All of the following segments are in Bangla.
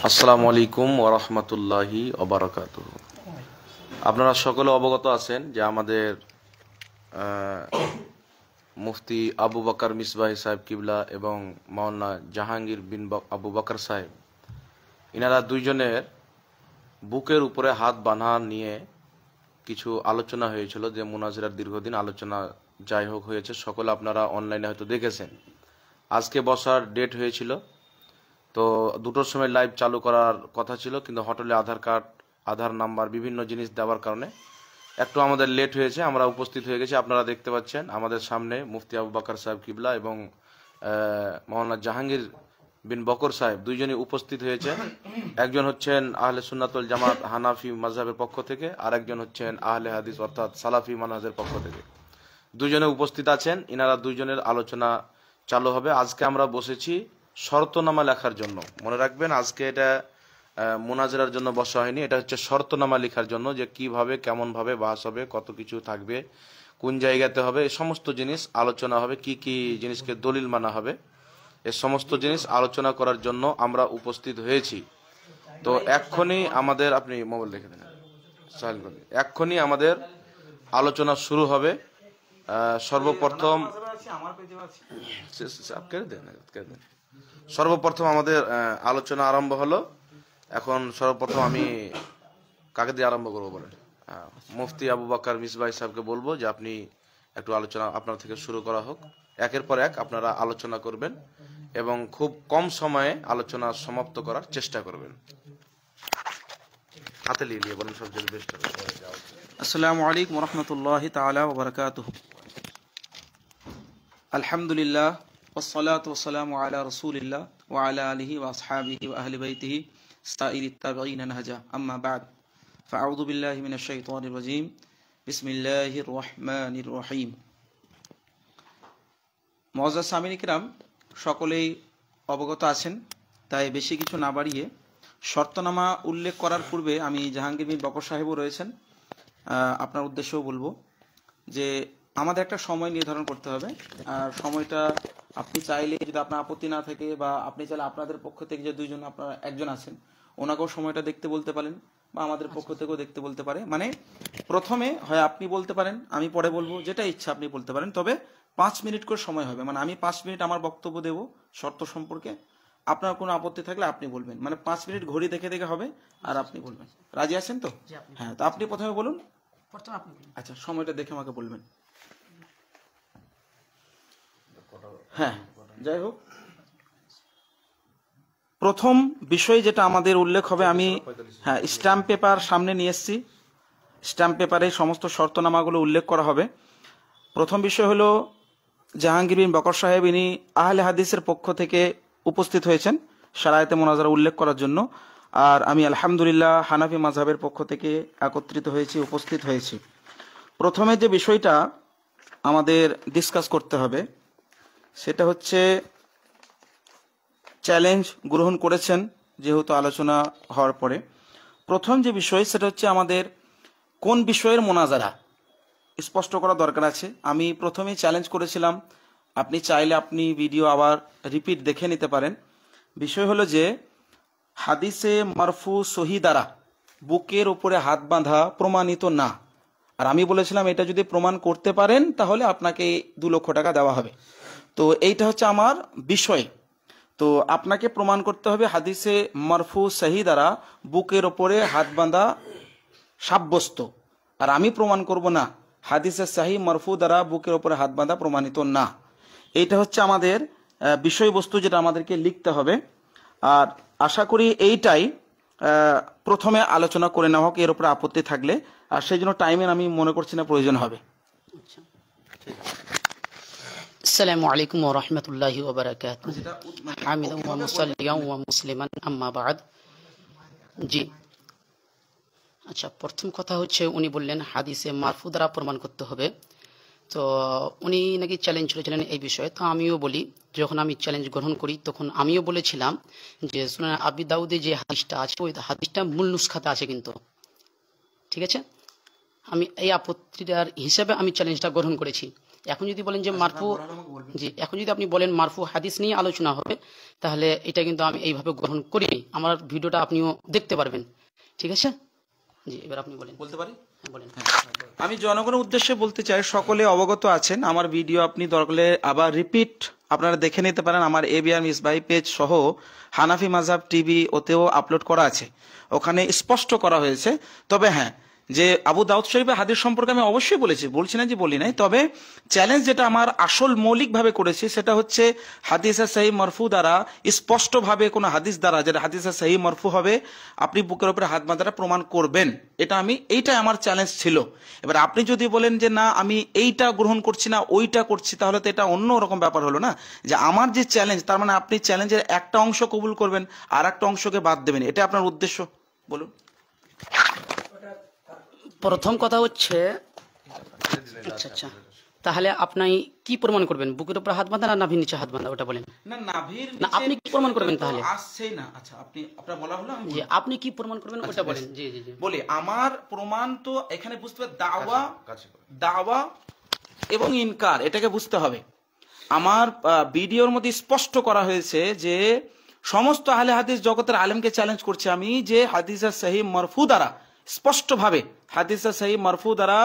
আসসালামু আলাইকুম ওয়া রাহমাতুল্লাহি ওয়া বারাকাতুহু। আপনারা সকলে অবগত আছেন যে আমাদের মুফতি আবু বকর মিসবাহি সাহেব কিবলা এবং মাওলানা জাহাঙ্গীর বিন আবু বকর সাহেব, ইনারা দুইজনের বুকের উপরে হাত বাঁধা নিয়ে কিছু আলোচনা হয়েছিল, যে মুনাজিরার দীর্ঘদিন আলোচনা যাই হোক হয়েছে, সকলে আপনারা অনলাইনে হয়তো দেখেছেন। আজকে বসার ডেট হয়েছিল, তো দুটোর সময় লাইভ চালু করার কথা ছিল, কিন্তু হোটেলে আধার কার্ড, আধার নাম্বার, বিভিন্ন জিনিস দেওয়ার কারণে একটু আমাদের লেট হয়েছে। আমরা উপস্থিত হয়ে গেছি, আপনারা দেখতে পাচ্ছেন আমাদের সামনে মুফতি আবু বকর সাহেব কিবলা এবং মাওলানা জাহাঙ্গীর বিন বকর সাহেব দুইজনই উপস্থিত হয়েছে। একজন হচ্ছেন আহলে সুন্নাতুল জামাত হানাফি মাযহাবের পক্ষ থেকে, আর একজন হচ্ছেন আহলে হাদিস অর্থাৎ সালাফি মানহাজের পক্ষ থেকে। দুইজনে উপস্থিত আছেন, ইনারা দুইজনের আলোচনা চালু হবে। আজকে আমরা বসেছি শর্তনামা লেখার জন্য। মনে রাখবেন, আজকে এটা মুনাজারার জন্য বসা হয়নি, এটা হচ্ছে শর্তনামা লেখার জন্য, যে কিভাবে কেমন ভাবে বাস হবে, কত কিছু থাকবে, কোন জায়গাতে হবে, এই সমস্ত জিনিস আলোচনা হবে, কি কি জিনিসকে দলিল মানা হবে, এই সমস্ত জিনিস আলোচনা করার জন্য আমরা উপস্থিত হয়েছি। তো এক্ষুনি আমাদের, আপনি মোবাইল রেখে দেন, এক্ষুনি আমাদের আলোচনা শুরু হবে। সর্বপ্রথম আমাদের আলোচনা আরম্ভ হলো। এখন সর্বপ্রথম আমি কাকে দিয়ে আরম্ভ করবো বলেন? মুফতি আবু বকর মিসবাহি সাহেবকে বলবো যে আপনি একটু আলোচনা আপনার থেকে শুরু করা হোক। একের পর এক আপনারা আলোচনা করবেন এবং খুব কম সময়ে আলোচনা সমাপ্ত করার চেষ্টা করবেন। হাতে নিয়ে বলেন, সবচেয়ে বেস্ট হবে। আসসালামু আলাইকুম ওয়া রাহমাতুল্লাহি তাআলা ওয়া বারাকাতুহু। আলহামদুলিল্লাহ ওয়াসসালাতু ওয়াসসালামু আলা রাসূলিল্লাহ ওয়া আলা আলিহি ওয়া আসহাবিহি ওয়া আহলি বাইতিহি সাইরিত তাবিঈন নাহজা, আম্মা বা'দ। ফাআউযু বিল্লাহি মিনাশ শাইতানির রাজীম। বিসমিল্লাহির রহমানির রহিম। মুআজ্জাজ সামিঈন কিরাম, সকলেই অবগত আছেন, তাই বেশি কিছু না বাড়িয়ে শর্তনামা উল্লেখ করার পূর্বে আমি জাহাঙ্গীর বিন বকর সাহেবও রয়েছেন, আপনার উদ্দেশ্যেও বলবো যে আমাদের একটা সময় নির্ধারণ করতে হবে। আর সময়টা আপনি চাইলে, যদি আপনার আপত্তি না থাকে, বা আপনি চাইলে আপনাদের পক্ষ থেকে যে দুইজন, আপনারা একজন আছেন, ওনাকেও সময়টা দেখতে বলতে পারেন, বা আমাদের পক্ষ থেকেও দেখতে বলতে পারে। মানে প্রথমে হয় আপনি বলতে পারেন, আমি পরে বলবো, যেটা ইচ্ছা আপনি বলতে পারেন, তবে 5 মিনিট করে সময় হবে। মানে আমি 5 মিনিট আমার বক্তব্য দেব শর্ত সম্পর্কে, আপনার কোনো আপত্তি থাকলে আপনি বলবেন। মানে 5 মিনিট ঘড়ি দেখে দেখে হবে, আর আপনি বলবেন। রাজি আছেন তো? হ্যাঁ, তো আপনি প্রথমে বলুন। আচ্ছা, সময়টা দেখে আমাকে বলবেন। হ্যাঁ, যাই হোক, প্রথম বিষয় যেটা আমাদের উল্লেখ হবে, আমি স্ট্যাম্প পেপার সামনে নিয়ে এসেছি। স্ট্যাম্প পেপারে সমস্ত শর্তনামাগুলো উল্লেখ করা হবে। প্রথম বিষয় হলো, জাহাঙ্গীর বিন বকর সাহেব ইনি আহলে হাদিসের পক্ষ থেকে উপস্থিত হয়েছেন শারায়েতে মুনাজারা উল্লেখ করার জন্য, আর আমি আলহামদুলিল্লাহ হানাফি মাযহাবের পক্ষ থেকে একত্রিত হয়েছি, উপস্থিত হয়েছি। প্রথমে যে বিষয়টা আমাদের ডিসকাস করতে হবে সেটা হচ্ছে, চ্যালেঞ্জ গ্রহণ করেছেন যেহেতু আলোচনা হওয়ার পরে, প্রথম যে বিষয় সেটা হচ্ছে আমাদের কোন বিষয়ের মোনাজারা স্পষ্ট করা দরকার আছে। আমি প্রথমেই চ্যালেঞ্জ করেছিলাম, আপনি চাইলে আপনি ভিডিও আবার রিপিট দেখে নিতে পারেন। বিষয় হলো যে হাদিসে মারফু সহি দ্বারা বুকের উপরে হাত বাঁধা প্রমাণিত না। আর আমি বলেছিলাম এটা যদি প্রমাণ করতে পারেন তাহলে আপনাকে 2 লক্ষ টাকা দেওয়া হবে। তো এইটা হচ্ছে আমার বিষয়। তো আপনাকে প্রমাণ করতে হবে হাদিসে মারফু সহি দ্বারা বুকের ওপরে হাত বাঁধা সাব্যস্ত। আর আমি প্রমাণ করব না হাদিসে সহি মারফু দ্বারা বুকের ওপরে হাত বাঁধা প্রমাণিত না। এইটা হচ্ছে আমাদের বিষয়বস্তু, যেটা আমাদেরকে লিখতে হবে। আর আশা করি এইটাই প্রথমে আলোচনা করে নেওয়া হোক, এর উপরে আপত্তি থাকলে। আর সেই জন্য টাইমের আমি মনে করছি না প্রয়োজন হবে। আসসালামু আলাইকুম ওয়া রাহমাতুল্লাহি ওয়া বারাকাতুহু। হামিদান ওয়া মুসাল্লিয়ান ওয়া মুসলিমান, আম্মা বা'দ। জি, আচ্ছা, প্রথম কথা হচ্ছে উনি বললেন হাদিসে মারফু দ্বারা প্রমাণ করতে হবে। তো উনি নাকি চ্যালেঞ্জ করেছিলেন এই বিষয়ে। তো আমিও বলি, যখন আমি চ্যালেঞ্জ গ্রহণ করি তখন আমিও বলেছিলাম যে সুনান আবি দাউদে যে হাদিসটা আছে, ওই হাদিসটা মূল নুসখাতে আছে কিন্তু, ঠিক আছে। আমি এই আপত্তিটার হিসাবে আমি চ্যালেঞ্জটা গ্রহণ করেছি এখন যদি বলেন যে মারফু, জি এখন যদি আপনি বলেন মারফু হাদিস নিয়ে আলোচনা হবে, তাহলে এটা কিন্তু আমি এইভাবে গ্রহণ করিনি। আমার ভিডিওটা আপনিও দেখতে পারবেন, ঠিক আছে? জি এবার আপনি বলেন। বলতে পারি? হ্যাঁ বলেন। আমি জনগণের উদ্দেশ্যে বলতে চাই, সকলে অবগত আছেন, আমার ভিডিও আপনি দরকার আবার রিপিট আপনারা দেখে নিতে পারেন। আমার এবিআর মিসবাহ পেজ সহ হানাফি মাযহাব টিভি ওতেও আপলোড করা আছে, ওখানে স্পষ্ট করা হয়েছে। তবে হ্যাঁ, যে আবু দাউদ শরীফের হাদিস সম্পর্কে আমি অবশ্যই বলছি না যে বলি নাই, তবে চ্যালেঞ্জ যেটা আমার আসল মৌলিকভাবে করেছি সেটা হচ্ছে হাদিসে সহিহ মারফু দ্বারা স্পষ্টভাবে কোনো হাদিস দ্বারা, যেটা হাদিসে সহিহ মারফু হবে, আপনি বুকের উপরে হাত বাঁধাটা প্রমাণ করবেন। এইটাই আমার চ্যালেঞ্জ ছিল। এবার আপনি যদি বলেন যে না আমি এইটা গ্রহণ করছি না ওইটা করছি, তাহলে তো এটা অন্য রকম ব্যাপার হলো না। যে আমার যে চ্যালেঞ্জ, তার মানে আপনি চ্যালেঞ্জের একটা অংশ কবুল করবেন আর একটা অংশকে বাদ দেবেন, এটা আপনার উদ্দেশ্য? বলুন। প্রথম কথা হচ্ছে, আচ্ছা আচ্ছা, তাহলে আপনি কি প্রমাণ করবেন? বুকের উপর হাত বাঁধা না নাভির নিচে হাত বাঁধা, ওটা বলেন। না নাভির না, আপনি কি প্রমাণ করবেন তাহলে? আসছেই না। আচ্ছা আপনার বলা হলো, জি আপনি কি প্রমাণ করবেন ওটা বলেন। জি জি জি বলি, আমার প্রমাণ তো এখানে বুঝতে হবে, দাওয়া এবং ইনকার, এটাকে বুঝতে হবে। আমার ভিডিওর মধ্যে স্পষ্ট করা হয়েছে যে সমস্ত আহলে হাদিস জগতের আলেমকে চ্যালেঞ্জ করছে আমি, যে হাদিসের সহিহ মারফু দ্বারা স্পষ্টভাবে, হাদিসের সহিহ মারফু দ্বারা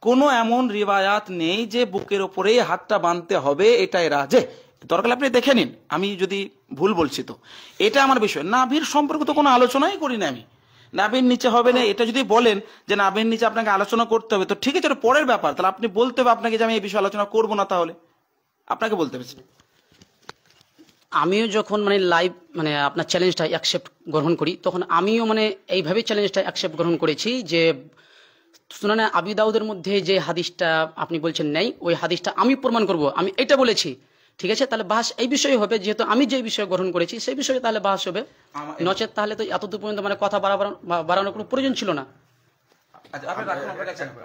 কোনো এমন রিওয়ায়াত নেই যে বুকের উপরেই হাতটা বাঁধতে হবে, এটাই রাজে। দরকার আপনি দেখে নিন, আমি যদি ভুল বলছি তো। এটা আমার বিষয়। নাভির সম্পর্কে তো কোনো আলোচনাই করি না আমি। নাভির নিচে হবে না, এটা যদি বলেন যে নাভির নিচে আপনাকে আলোচনা করতে হবে, তো ঠিক আছে, এটা পরের ব্যাপার। তাহলে আপনি বলতে হবে আপনাকে যে আমি এই বিষয়ে আলোচনা করবো না, তাহলে আপনাকে বলতে হবে। আমিও যখন মানে লাইভ মানে আপনার চ্যালেঞ্জটা অ্যাকসেপ্ট গ্রহণ করি, তখন আমিও মানে এইভাবেই চ্যালেঞ্জটা অ্যাকসেপ্ট গ্রহণ করেছি যে সুনানে আবি দাউদের মধ্যে যে হাদিসটা আপনি বলছেন নেই, ওই হাদিসটা আমি প্রমাণ করব, আমি এটা বলেছি। ঠিক আছে, তাহলে বাস এই বিষয়ে হবে, যেহেতু আমি যে বিষয়ে গ্রহণ করেছি সেই বিষয়ে তাহলে বাস হবে। নচেত তাহলে তো এতদূর পর্যন্ত মানে কথা বাড়ানোর কোনো প্রয়োজন ছিল না।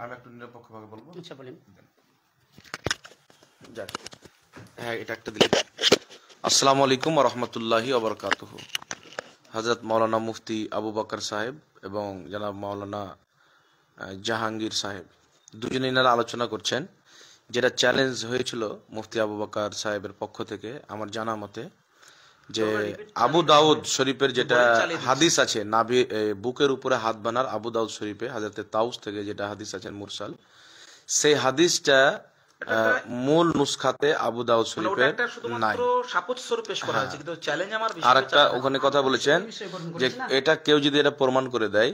আমি একটু নিরপেক্ষভাবে বলবো। আচ্ছা বলেন। হ্যাঁ, এটা একটা দিলে। আসসালামু আলাইকুম ওয়া রাহমাতুল্লাহি ওয়া বারাকাতুহু। হযরত মাওলানা মুফতি আবু বকর সাহেব এবং জনাব মাওলানা জাহাঙ্গীর সাহেব দুজনে এনারা আলোচনা করছেন। যেটা চ্যালেঞ্জ হয়েছিল মুফতি আবু বকর সাহেবের পক্ষ থেকে আমার জানা মতে, যে আবু দাউদ শরীফের যেটা হাদিস আছে নাভি বুকের উপরে হাত বানার, আবু দাউদ শরীফে হযরত তাউস থেকে যেটা হাদিস আছে মুরসাল, সেই হাদিসটা মূল নুসখাতে আবু দাউদ শরীফে নাই। আর একটা ওখানে কথা বলেছেন যে এটা কেউ যদি এটা প্রমাণ করে দেয়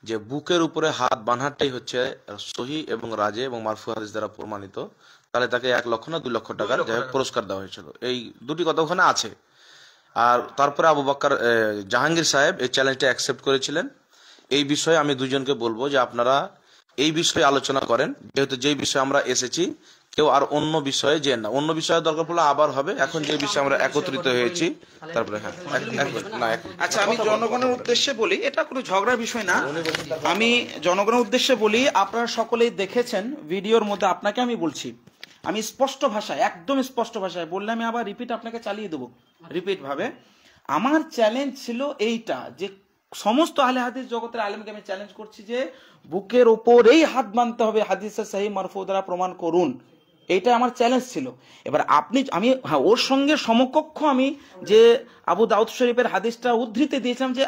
যে বুকের উপরে হাত বাঁধাটাই হচ্ছে সহিহ এবং রাজে এবং মারফু হাদিস দ্বারা প্রমাণিত, তাহলে তাকে 1 লক্ষ না 2 লক্ষ টাকার পুরস্কার দেওয়া হয়েছিল। এই দুটি কথা ওখানে আছে। আর তারপরে আবু বকর জাহাঙ্গীর সাহেব এই চ্যালেঞ্জটা অ্যাকসেপ্ট করেছিলেন। এই বিষয়ে আমি দুজনকে বলবো যে আপনারা এই বিষয়ে আলোচনা করেন, যেহেতু যেই বিষয়ে আমরা এসেছি, কেউ আর অন্য বিষয়ে যে না, অন্য বিষয়ে দরকার পড়লে আবার হবে। এখন যে বিষয়ে আমরা একত্রিত হয়েছি, তারপরে হ্যাঁ আচ্ছা, আমি জনগণের উদ্দেশ্যে বলি, এটা কোনো ঝগড়ার বিষয় না। আমি জনগণের উদ্দেশ্যে বলি, আপনারা সকলেই দেখেছেন ভিডিওর মধ্যে, আপনাকে আমি বলছি, আমি স্পষ্ট ভাষায়, একদম স্পষ্ট ভাষায় বললে আমি আবার রিপিট আপনাকে চালিয়ে দেবো রিপিট ভাবে। আমার চ্যালেঞ্জ ছিল এইটা, যে সমস্ত আহলে হাদিস জগতের আলেমকে আমি চ্যালেঞ্জ করছি যে বুকের ওপরেই হাত বাঁধতে হবে, হাদিসের সহিহ মারফু দ্বারা প্রমাণ করুন। এইটা আমার চ্যালেঞ্জ ছিল। এবার আমি হ্যাঁ ওর সঙ্গে সমকক্ষ আমি যে আবু দাউদ শরীফের হাদিসটা উদ্ধৃতি দিয়েছিলাম, যে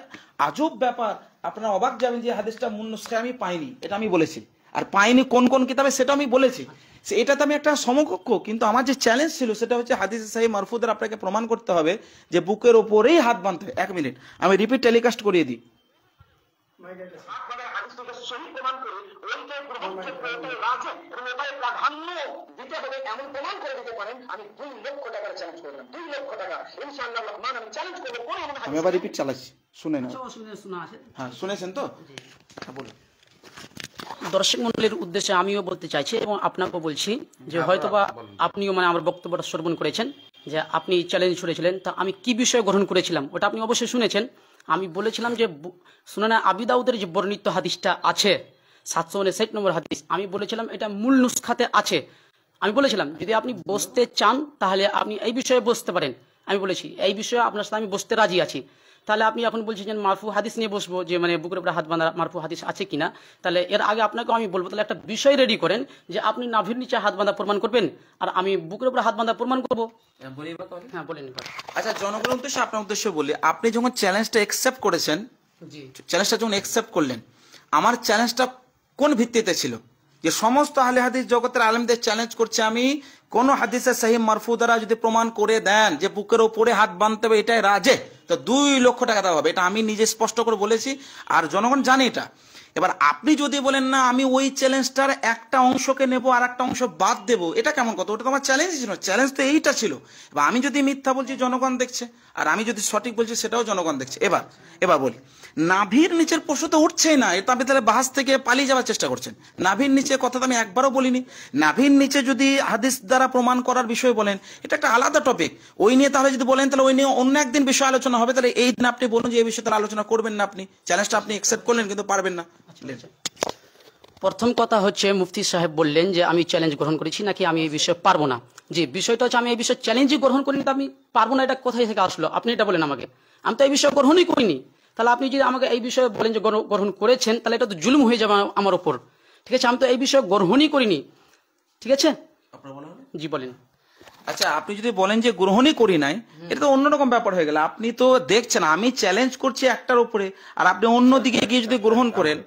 আজব ব্যাপার, আপনারা অবাক যাবেন যে হাদিসটা মূল নুসখায় আমি পাইনি, এটা আমি বলেছি। আর পাইনি কোন কোন কিতাবে সেটা আমি বলেছি। এটাতে আমি একটা সমকক্ষ, কিন্তু আমার যে চ্যালেঞ্জ ছিল সেটা হচ্ছে হাদিসে সহিহ মারফু দ্বারা আপনাকে প্রমাণ করতে হবে যে বুকের ওপরেই হাত বাঁধতে হবে। 1 মিনিট আমি রিপিট টেলিকাস্ট করিয়ে দিই। আমি আবার রিপিট চালাচ্ছি, শুনে না? হ্যাঁ শুনেছেন তো? বলুন। দর্শক মন্ডলীর উদ্দেশ্যে আমিও বলতে চাইছি এবং আপনাকেও বলছি যে হয়তোবা আপনিও মানে আমার বক্তব্যটা শ্রবণ করেছেন, যে আপনি চ্যালেঞ্জ ছুড়েছিলেন, তা আমি কি বিষয়ে গ্রহণ করেছিলাম ওটা আপনি অবশ্যই শুনেছেন। আমি বলেছিলাম যে সুনানে আবি দাউদের যে বর্ণিত হাদিসটা আছে 759 নম্বর হাদিস, আমি বলেছিলাম এটা মূল নুসখাতে আছে। আমি বলেছিলাম যদি আপনি বসতে চান তাহলে আপনি এই বিষয়ে বসতে পারেন। আমি বলেছি এই বিষয়ে আপনার সাথে আমি বসতে রাজি আছি। তাহলে আপনি এখন বলছেন যে মারফু হাদিস নিয়ে বসবো, যে মানে বুকের উপরে হাত বাঁধা মারফু হাদিস আছে কিনা। তাহলে এর আগে আপনাকে আমি বলবো, তাহলে একটা বিষয় রেডি করেন যে আপনি নাভির নিচে হাত বাঁধা প্রমাণ করবেন আর আমি বুকের উপরে হাত বাঁধা প্রমাণ করবো। হ্যাঁ বলেন। আচ্ছা, জনগণের উদ্দেশ্যে আপনার উদ্দেশ্যে বলি, আপনি যখন চ্যালেঞ্জটা অ্যাকসেপ্ট করেছেন, জি চ্যালেঞ্জটা যখন অ্যাকসেপ্ট করলেন, আমার চ্যালেঞ্জটা কোন ভিত্তিতে ছিল? যে সমস্ত আহলে হাদিস জগতের আলেমদের চ্যালেঞ্জ করছে আমি, কোন হাদিসে সহিহ মারফু দ্বারা যদি প্রমাণ করে দেন যে বুকের উপরে হাত বাঁধতে হবে এটাই রাজে, তো 2 লক্ষ টাকা দেওয়া হবে। এটা আমি নিজে স্পষ্ট করে বলেছি, আর জনগণ জানে এটা। এবার আপনি যদি বলেন না আমি ওই চ্যালেঞ্জটার একটা অংশকে নেব আর একটা অংশ বাদ দেবো, এটা কেমন কথা? ওটা তো আমার চ্যালেঞ্জ ছিল, চ্যালেঞ্জ তো এইটা ছিল। এবার আমি যদি মিথ্যা বলছি জনগণ দেখছে, আর আমি যদি সঠিক বলছি সেটাও জনগণ দেখছে। এবার বলি, নাভির নিচের প্রশ্ন তো উঠছেই না, এটা আপনি তাহলে বাহাস থেকে পালিয়ে যাওয়ার চেষ্টা করছেন। নাভির নিচে কথা তো আমি একবারও বলিনি। নাভির নিচে যদি হাদিস দ্বারা প্রমাণ করার বিষয় বলেন, এটা একটা আলাদা টপিক। ওই নিয়ে তাহলে যদি বলেন তাহলে ওই নিয়ে অন্য একদিন বিষয় আলোচনা হবে। তাহলে এই দিন আপনি বলুন যে এই বিষয়ে তাহলে আলোচনা করবেন না। আপনি চ্যালেঞ্জটা আপনি অ্যাকসেপ্ট করলেন কিন্তু পারবেন না। প্রথম কথা হচ্ছে, মুফতি সাহেব বললেন যে আমি চ্যালেঞ্জ গ্রহণ করেছি নাকি আমি এই বিষয়ে পারবো না। জি, বিষয়টা হচ্ছে আমি এই বিষয়ে চ্যালেঞ্জই গ্রহণ করিনি, তো আমি পারবো না এটা কোথায় থেকে আসলো? আপনি এটা বলেন আমাকে। আমি তো এই বিষয়ে গ্রহণই করিনি। তাহলে আপনি যদি আমাকে এই বিষয়ে বলেন যে গ্রহণ করেছেন, তাহলে এটা তো জুলুম হয়ে যাবে আমার ওপর। ঠিক আছে, আমি তো এই বিষয়ে গ্রহণই করিনি। ঠিক আছে, জি বলেন। আচ্ছা, আপনি যদি বলেন যে গ্রহণই করি নাই, এটা তো অন্যরকম ব্যাপার হয়ে গেল। আপনি তো দেখছেন আমি চ্যালেঞ্জ করছি একটার উপরে, আর আপনি অন্য দিকে গিয়ে যদি গ্রহণ করেন।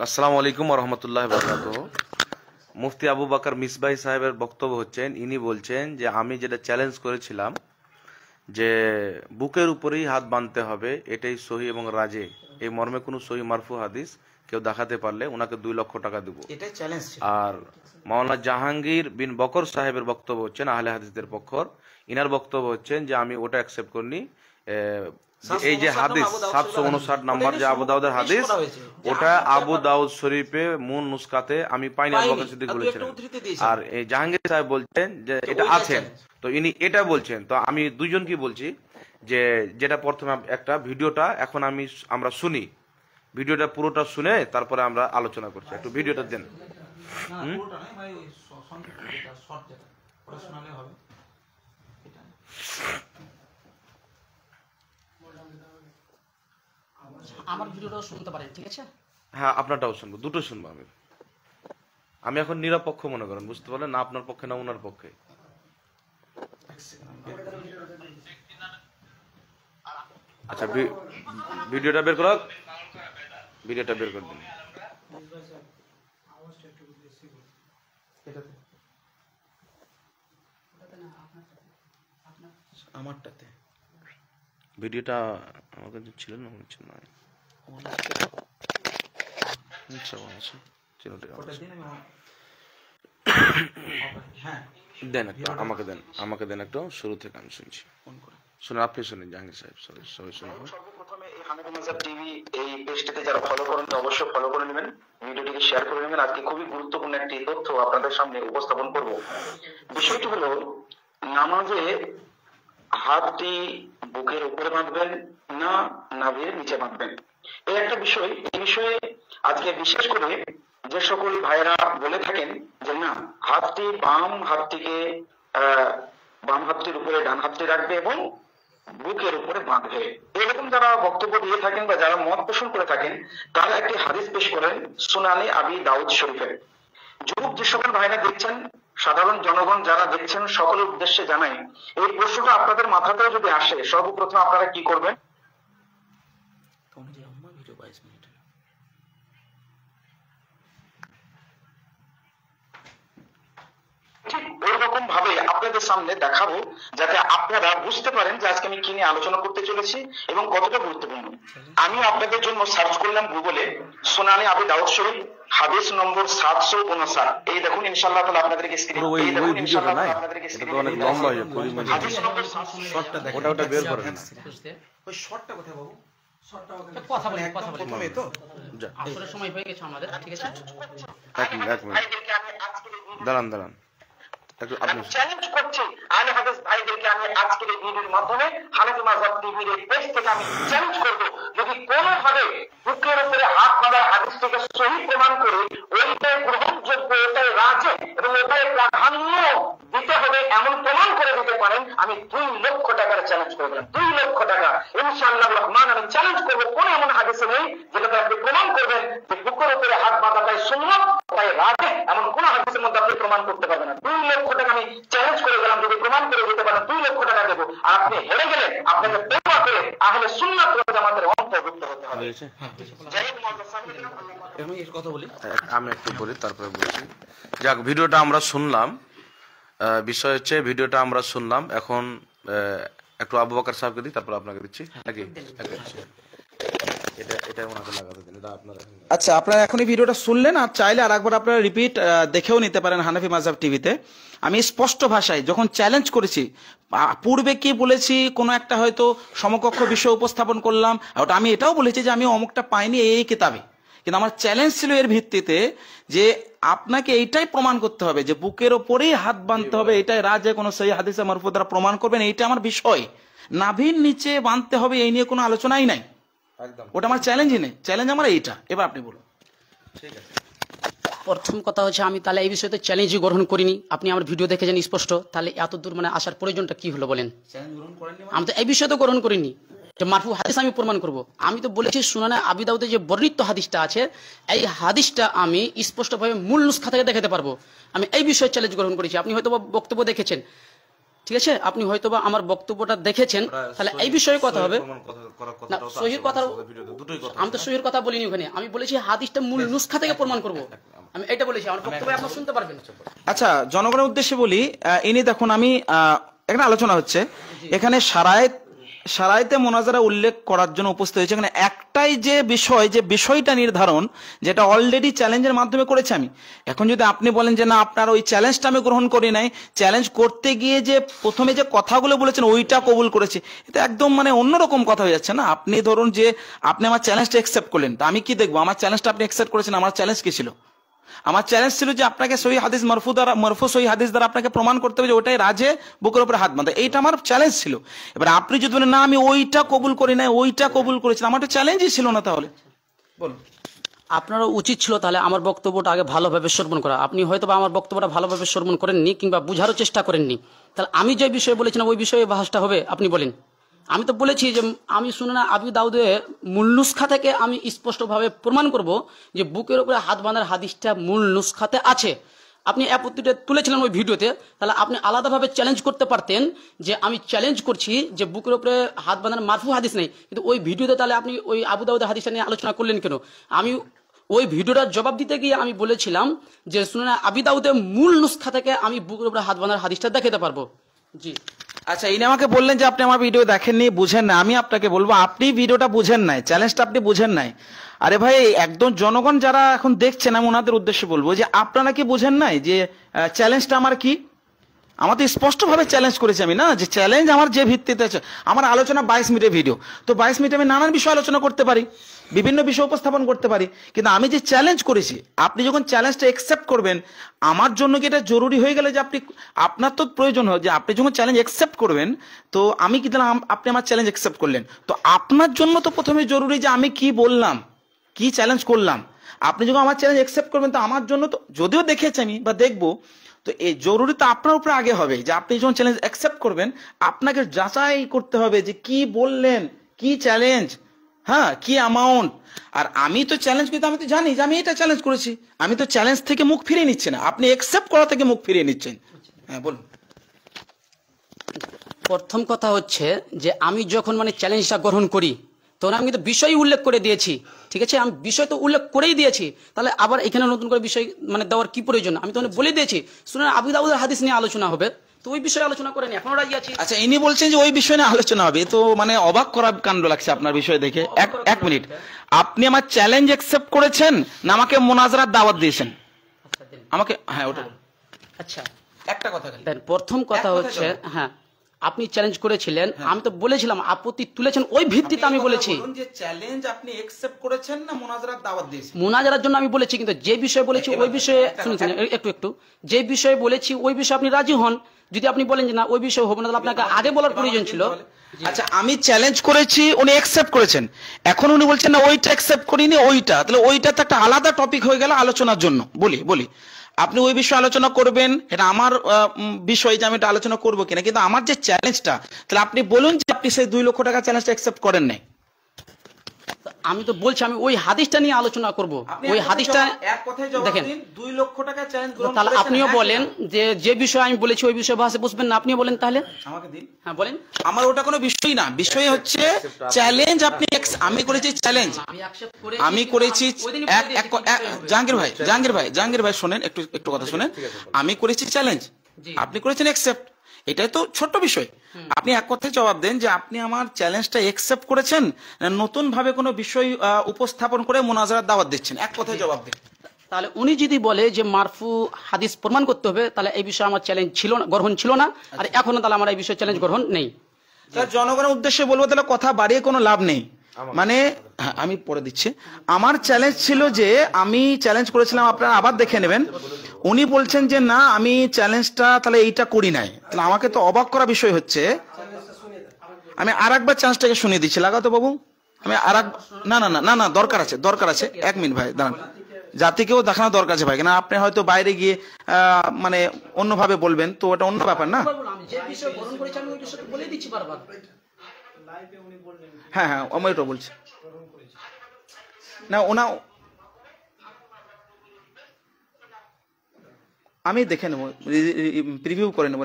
আসসালামু আলাইকুম ওয়া রাহমাতুল্লাহি ওয়া বারাকাতুহু। মুফতি আবু বকর মিসবাহ সাহেবের বক্তব্য হচ্ছেন, ইনি বলছেন যে আমি যেটা চ্যালেঞ্জ করেছিলাম যে বুকের উপরেই হাত বাঁধতে হবে, এটাই সহি এবং রাজে, এই মর্মে কোনো সহি মারফু হাদিস কেউ দেখাতে পারলে ওনাকে 2 লক্ষ টাকা দেবো। এটাই চ্যালেঞ্জ। আর মাওলানা জাহাঙ্গীর বিন বকর সাহেবের বক্তব্য হচ্ছেন আহলে হাদিসদের পক্ষর, ইনার বক্তব্য হচ্ছেন যে আমি ওটা অ্যাকসেপ্ট করিনি। এই যে হাদিস 759 নাম্বার যে আবু দাউদের হাদিস, ওটা আবু দাউদ শরীফে মুন নুসখাতে আমি পাইনি, আবু বকর সিদ্দিক বলেছিলেন। আর এই জাহাঙ্গীর সাহেব বলছেন যে এটা আছেন, তো ইনি এটা বলছেন। তো আমি দুইজনকে বলছি যে যেটা প্রথমে একটা ভিডিওটা এখন আমরা শুনি, ভিডিওটা পুরোটা শুনে তারপরে আমরা আলোচনা করছি। একটু ভিডিওটা দেন। আমার ভিডিওটাও শুনতে পারেন, ঠিক আছে? হ্যাঁ, আপনারটাও শুনবো, দুটো শুনবো। আমি এখন নিরপেক্ষ মনে করেন, বুঝতে পারলেন না? আপনার পক্ষে না ওনার পক্ষে। আচ্ছা, ভিডিওটা বের করো, ভিডিওটা বের করে দিন। আমারটাতে ভিডিওটা আমার কাছে ছিল না, হচ্ছে না। দেন একটু, আমাকে দেন একটু, শুরু থেকে আমি শুনছি। শুনে আপনি শুনেন জাহাঙ্গীর সাহেব, সবাই শুনবো। সর্বপ্রথমে এই হামিদ মাযহাব টিভি এই পেজটিতে যারা ফলো করেন অবশ্যই ফলো করে নেবেন, ভিডিওটিকে শেয়ার করে নেবেন। আজকে খুবই গুরুত্বপূর্ণ একটি তথ্য আপনাদের সামনে উপস্থাপন করব। বিষয়টি হলো, নামাজে হাতটি বুকের উপরে বাঁধবেন না নাভির নিচে বাঁধবেন, এই একটা বিষয়। এই বিষয়ে আজকে বিশেষ করে যে সকল ভাইরা বলে থাকেন যে না, হাতটি বাম হাতটির উপরে ডান হাতটি রাখবে এবং বুকের উপরে বাঁধবে, এরকম যারা বক্তব্য দিয়ে থাকেন বা যারা মত পোষণ করে থাকেন, তারা একটি হাদিস পেশ করেন সুনানে আবি দাউদ শরীফের। যুবক যে সকল ভাইরা দেখছেন, সাধারণ জনগণ যারা দেখছেন, সকলের উদ্দেশ্যে জানাই, এই প্রশ্নটা আপনাদের মাথাতেও যদি আসে, সর্বপ্রথম আপনারা কি করবেন? ঠিক ওইরকম ভাবে আপনাদের সামনে দেখাবো, যাতে আপনারা বুঝতে পারেন যে আজকে আমি কি নিয়ে আলোচনা করতে চলেছি এবং কতটা গুরুত্বপূর্ণ। আমি আপনাদের জন্য সার্চ করলাম গুগলে সুনানে আবি দাউদ শরীফ হাদিস নম্বর 759। এই দেখুন, ইনশাআল্লাহ তাআলা আপনাদেরকে স্ক্রিনে অনেক লম্বা হয়ে পরিমাণ হাদিস নম্বর শর্টটা দেখেন, ওটা বের করেন। ওই শর্টটা কোথায় বাবু? কথা বলি প্রথমে তো আসলে সময় হয়ে গেছে আমাদের, ঠিক আছে? এক মিনিট দাঁড়ান আমি চ্যালেঞ্জ করছি আহলে হাদিস ভাইদেরকে, আমি আজকের এই ভিডিওর মাধ্যমে হানাফি মাযহাব টিভির এই পেজ থেকে আমি চ্যালেঞ্জ করব, যদি কোনোভাবে বুকের উপরে হাত বাঁধার হাদিসটিকে সহিহ প্রমাণ করে ওইটাই গ্রহণ গ্রহণযোগ্য, ওটাই রাজে এবং ওটাই প্রাধান্য দিতে হবে এমন প্রমাণ করে দিতে পারেন, আমি 2 লক্ষ টাকার চ্যালেঞ্জ করে দিলাম। 2 লক্ষ টাকা ইনশাআল্লাহ রহমান আমি চ্যালেঞ্জ করবো। কোন এমন হাদিসে নেই যেটাতে আপনি প্রমাণ করবেন যে বুকের উপরে হাত বাঁধাটাই সুন্নাত, তাই রাজে, এমন কোন হাদিসের মধ্যে আপনি প্রমাণ করতে পারবেন না। 2 লক্ষ টাকা আমি চ্যালেঞ্জ করে গেলাম, যদি প্রমাণ করে দিতে পারেন 2 লক্ষ টাকা দেবো। আর আপনি হেরে গেলে আপনাকে তওবা করে আহলে সুন্নাত ওয়াল জামাতের অন্তর্ভুক্ত হতে হবে। যাই হোক মুআজ্জাজ সাহেব, আমি এর কথা বলি, আমি একটু বলি তারপরে বলছি। যাক, ভিডিওটা আমরা শুনলাম, বিষয় হচ্ছে ভিডিওটা আমরা শুনলাম। এখন একটু আবু বকর সাহেবকে দিই, তারপর আপনাকে দিচ্ছি নাকি? এটা ওনাকে লাগাতে দিন, এটা আপনারা। আচ্ছা, আপনারা এখন এই ভিডিওটা শুনলেন, আর চাইলে আরেকবার আপনারা রিপিট দেখেও নিতে পারেন হানাফি মাযহাব টিভিতে। আমি স্পষ্ট ভাষায় যখন চ্যালেঞ্জ করেছি, পূর্বে কি বলেছি, কোনো একটা হয়তো সমকক্ষ বিষয় উপস্থাপন করলাম, ওটা আমি এটাও বলেছি যে আমি অমুকটা পাইনি এই কিতাবে, কিন্তু আমার চ্যালেঞ্জ ছিল এর ভিত্তিতে যে আপনাকে এইটাই প্রমাণ করতে হবে যে বুকের ওপরেই হাত বাঁধতে হবে, এটাই রাজে কোনো সহিহ হাদিসে মারফু দ্বারা প্রমাণ করবেন, এইটা আমার বিষয়। নাভির নিচে বাঁধতে হবে এই নিয়ে কোনো আলোচনাই নাই, ওটা আমার চ্যালেঞ্জই নেই, চ্যালেঞ্জ আমার এইটা। এবার আপনি বলুন। ঠিক আছে, প্রথম কথা হচ্ছে আমি তাহলে এই বিষয়তে চ্যালেঞ্জই গ্রহণ করিনি। আপনি আমার ভিডিও দেখেছেন স্পষ্ট, তাহলে এত দূর মানে আসার প্রয়োজনটা কি হলো বলেন? আমি তো এই বিষয়ে তো গ্রহণ করিনি যে মারফু হাদিস আমি প্রমাণ করব। আমি তো বলেছি সুনানে আবি দাউদে যে বর্ণিত হাদিসটা আছে, এই হাদিসটা আমি স্পষ্টভাবে মূল নুসখা থেকে দেখাতে পারবো। আমি এই বিষয়ে চ্যালেঞ্জ গ্রহণ করেছি। আপনি হয়তো বক্তব্য দেখেছেন, ঠিক আছে, আপনি হয়তোবা আমার বক্তব্যটা দেখেছেন, তাহলে এই বিষয়ে কথা হবে না। সহির কথা, আমি তো সহির কথা বলিনি ওখানে, আমি বলেছি হাদিসটা মূল নুসখা থেকে প্রমাণ করব, আমি এটা বলেছি। আমার বক্তব্য আপনারা শুনতে পারবেন। আচ্ছা, জনগণের উদ্দেশ্যে বলি, ইনি দেখুন, আমি এখানে আলোচনা হচ্ছে, এখানে সারাইতে মোনাজারা উল্লেখ করার জন্য উপস্থিত হয়েছে। এখানে একটাই যে বিষয়টা নির্ধারণ, যেটা অলরেডি চ্যালেঞ্জের মাধ্যমে করেছে আমি। এখন যদি আপনি বলেন যে না আপনার ওই চ্যালেঞ্জটা আমি গ্রহণ করি নাই, চ্যালেঞ্জ করতে গিয়ে যে প্রথমে যে কথাগুলো বলেছেন ওইটা কবুল করেছি, এটা একদম মানে অন্যরকম কথা হয়ে যাচ্ছে না। আপনি ধরুন যে আপনি আমার চ্যালেঞ্জটা অ্যাকসেপ্ট করলেন, তা আমি কি দেখবো আমার চ্যালেঞ্জটা আপনি অ্যাকসেপ্ট করেছেন? আমার চ্যালেঞ্জ কি ছিল? আমার চ্যালেঞ্জ ছিল যে আপনাকে সহিহ হাদিস মারফু সহিহ হাদিস দ্বারা আপনাকে প্রমাণ করতে হবে যে ওটাই রাজে বুকের উপরে হাত বাঁধা, এইটা আমার চ্যালেঞ্জ ছিল। এবার আপনি যদি বলেন না আমি ওইটা কবুল করি নাই, ওইটা কবুল করেছি, আমার তো চ্যালেঞ্জই ছিল না, তাহলে বলুন। আপনারও উচিত ছিল তাহলে আমার বক্তব্যটা আগে ভালোভাবে শ্রবণ করা। আপনি হয়তো বা আমার বক্তব্যটা ভালোভাবে শ্রবণ করেননি কিংবা বুঝারও চেষ্টা করেননি। তাহলে আমি যে বিষয়ে বলেছিলাম ওই বিষয়ে বাহাসটা হবে আপনি বলেন। আমি তো বলেছি যে আমি সুনানে আবি দাউদে মূল নুসখা থেকে আমি স্পষ্টভাবে প্রমাণ করব যে বুকের উপরে হাত বাঁধার হাদিসটা মূল নুসখাতে আছে। আপনি আপত্তিটা তুলেছিলেন ওই ভিডিওতে, তাহলে আপনি আলাদাভাবে চ্যালেঞ্জ করতে পারতেন যে আমি চ্যালেঞ্জ করছি যে বুকের উপরে হাত বাঁধার মারফু হাদিস নেই, কিন্তু ওই ভিডিওতে তাহলে আপনি ওই আবু দাউদের হাদিসটা নিয়ে আলোচনা করলেন কেন? আমি ওই ভিডিওটার জবাব দিতে গিয়ে আমি বলেছিলাম যে সুনানে আবি দাউদের মূল নুসখা থেকে আমি বুকের উপরে হাত বাঁধার হাদিসটা দেখাতে পারবো। জি আচ্ছা, ইনি আমাকে বললেন যে আপনি আমার ভিডিও দেখেননি, বুঝেন না। আমি আপনাকে বলবো আপনি ভিডিওটা বুঝেন নাই, চ্যালেঞ্জটা আপনি বুঝেন নাই। আরে ভাই, একদম জনগণ যারা এখন দেখছেন আমি ওনাদের উদ্দেশ্যে বলবো যে আপনারা কি বুঝেন নাই যে চ্যালেঞ্জটা আমার কি? আমার তো স্পষ্টভাবে চ্যালেঞ্জ করেছি আমি, না যে চ্যালেঞ্জ আমার যে ভিত্তিতে আছে। আমার আলোচনা 22 মিনিটের ভিডিও, তো 22 মিনিটে আমি নানান বিষয় আলোচনা করতে পারি, বিভিন্ন বিষয় উপস্থাপন করতে পারি, কিন্তু আমি যে চ্যালেঞ্জ করেছি, আপনি যখন চ্যালেঞ্জটা অ্যাকসেপ্ট করবেন, আমার জন্য কি এটা জরুরি হয়ে গেলে যে আপনার তো প্রয়োজন হয় যে আপনি যখন চ্যালেঞ্জ অ্যাকসেপ্ট করবেন, তো আমি কি দিলাম, আপনি আমার চ্যালেঞ্জ অ্যাকসেপ্ট করলেন, তো আপনার জন্য তো প্রথমে জরুরি যে আমি কি বললাম, কি চ্যালেঞ্জ করলাম। আপনি যখন আমার চ্যালেঞ্জ অ্যাকসেপ্ট করবেন, তো আমার জন্য তো, যদিও দেখেছি আমি বা দেখবো, তো এই জরুরি তো আপনার উপরে আগে হবে যে আপনি যখন চ্যালেঞ্জ অ্যাকসেপ্ট করবেন আপনাকে যাচাই করতে হবে যে কি বললেন, কি চ্যালেঞ্জ, হ্যাঁ কি অ্যামাউন্ট। আর আমি তো চ্যালেঞ্জ কিন্তু আমি তো জানি যে আমি এটা চ্যালেঞ্জ করেছি, আমি তো চ্যালেঞ্জ থেকে মুখ ফিরিয়ে নিচ্ছি না, আপনি অ্যাকসেপ্ট করা থেকে মুখ ফিরিয়ে নিচ্ছেন। হ্যাঁ বলুন। প্রথম কথা হচ্ছে যে আমি যখন মানে চ্যালেঞ্জটা গ্রহণ করি তখন আমি কিন্তু বিষয় উল্লেখ করে দিয়েছি, ঠিক আছে, আমি বিষয় তো উল্লেখ করেই দিয়েছি, তাহলে আবার এখানে নতুন করে বিষয় মানে দেওয়ার কি প্রয়োজন? আমি তো বলে দিয়েছি সুনানে আবু দাউদের হাদিস নিয়ে আলোচনা হবে, তো ওই বিষয়ে আলোচনা করেন, এখনো রাজি আছি। আচ্ছা, ইনি বলছেন যে ওই বিষয় নিয়ে আলোচনা হবে, তো মানে অবাক করা কাণ্ড লাগছে আপনার বিষয় দেখে। এক মিনিট, আপনি আমার চ্যালেঞ্জ অ্যাকসেপ্ট করেছেন না আমাকে মোনাজারার দাওয়াত দিয়েছেন? আমাকে, হ্যাঁ ওটা আচ্ছা একটা কথা দেন। প্রথম কথা হচ্ছে, হ্যাঁ আপনি চ্যালেঞ্জ করেছিলেন, আমি তো বলেছিলাম আপত্তি তুলেছেন, ওই ভিত্তিতে আমি বলেছি যে চ্যালেঞ্জ আপনি অ্যাকসেপ্ট করেছেন না মোনাজারার দাওয়াত দিয়েছেন। মোনাজারার জন্য আমি বলেছি, কিন্তু যে বিষয়ে বলেছি ওই বিষয়ে শুনেছেন একটু যে বিষয়ে বলেছি ওই বিষয়ে আপনি রাজি হন। যদি আপনি বলেন যে না ওই বিষয়ে হবে না, তাহলে আপনাকে আগে বলার প্রয়োজন ছিল। আচ্ছা, আমি চ্যালেঞ্জ করেছি, উনি অ্যাকসেপ্ট করেছেন, এখন উনি বলছেন না ওইটা অ্যাকসেপ্ট করিনি, ওইটা, তাহলে ওইটা তো একটা আলাদা টপিক হয়ে গেল আলোচনার জন্য। বলি আপনি ওই বিষয়ে আলোচনা করবেন, এটা আমার বিষয় যে আমি এটা আলোচনা করবো কিনা, কিন্তু আমার যে চ্যালেঞ্জটা, তাহলে আপনি বলুন যে আপনি সেই 2 লক্ষ টাকা চ্যালেঞ্জটা অ্যাকসেপ্ট করেন নাই। আমি তো বলছি আমি ওই হাদিসটা নিয়ে আলোচনা করব। ওই হাদিসটা দেখেন, 2 লক্ষ টাকা চ্যালেঞ্জ গ্রহণ তাহলে করেছেন, আপনিও হ্যাঁ বলেন যে বিষয়ে আমি বলেছি ওই বিষয়ে ভাষা বুঝবেন না, আপনিও বলেন তাহলে। আমাকে দিন। হ্যাঁ বলেন। আমার ওটা কোনো বিষয় না, বিষয় হচ্ছে চ্যালেঞ্জ। আপনি আমি করেছি চ্যালেঞ্জ, আমি করেছি জাহাঙ্গীর ভাই শোনেন, একটু কথা শুনেন। আমি করেছি চ্যালেঞ্জ, আপনি করেছেন অ্যাকসেপ্ট, এটাই তো ছোট্ট বিষয়। আপনি এক কথায় জবাব দেন যে আপনি আমার চ্যালেঞ্জটা অ্যাকসেপ্ট করেছেন, নতুন ভাবে কোনো বিষয় উপস্থাপন করে মুনাজারার দাওয়াত দিচ্ছেন, এক কথায় জবাব দেন। তাহলে উনি যদি বলে যে মারফু হাদিস প্রমাণ করতে হবে, তাহলে এই বিষয়ে আমার চ্যালেঞ্জ ছিল না, গ্রহণ ছিল না, আর এখনো তাহলে আমার এই বিষয়ে চ্যালেঞ্জ গ্রহণ নেই। তাহলে জনগণের উদ্দেশ্যে বলবো, তাহলে কথা বাড়িয়ে কোনো লাভ নেই। মানে আমি পড়ে দিচ্ছি, আমার চ্যালেঞ্জ ছিল যে আমি চ্যালেঞ্জ করেছিলাম, আপনারা আবার দেখে নেবেন। উনি বলছেন যে না আমি চ্যালেঞ্জটা তাহলে এইটা করি নাই, তাহলে আমাকে তো অবাক করা বিষয় হচ্ছে। আমি আর একবার চান্সটাকে শুনিয়ে দিচ্ছি, লাগাও তো বাবু। আমি আর না দরকার আছে 1 মিনিট ভাই দাঁড়ান, জাতিকেও দেখানো দরকার আছে ভাই, কেন আপনি হয়তো বাইরে গিয়ে মানে অন্যভাবে বলবেন, তো ওটা অন্য ব্যাপার না। হ্যাঁ আমি এটা বলছি না, ওনা আমি দেখে নেবো, প্রিভিউ করে নেবো।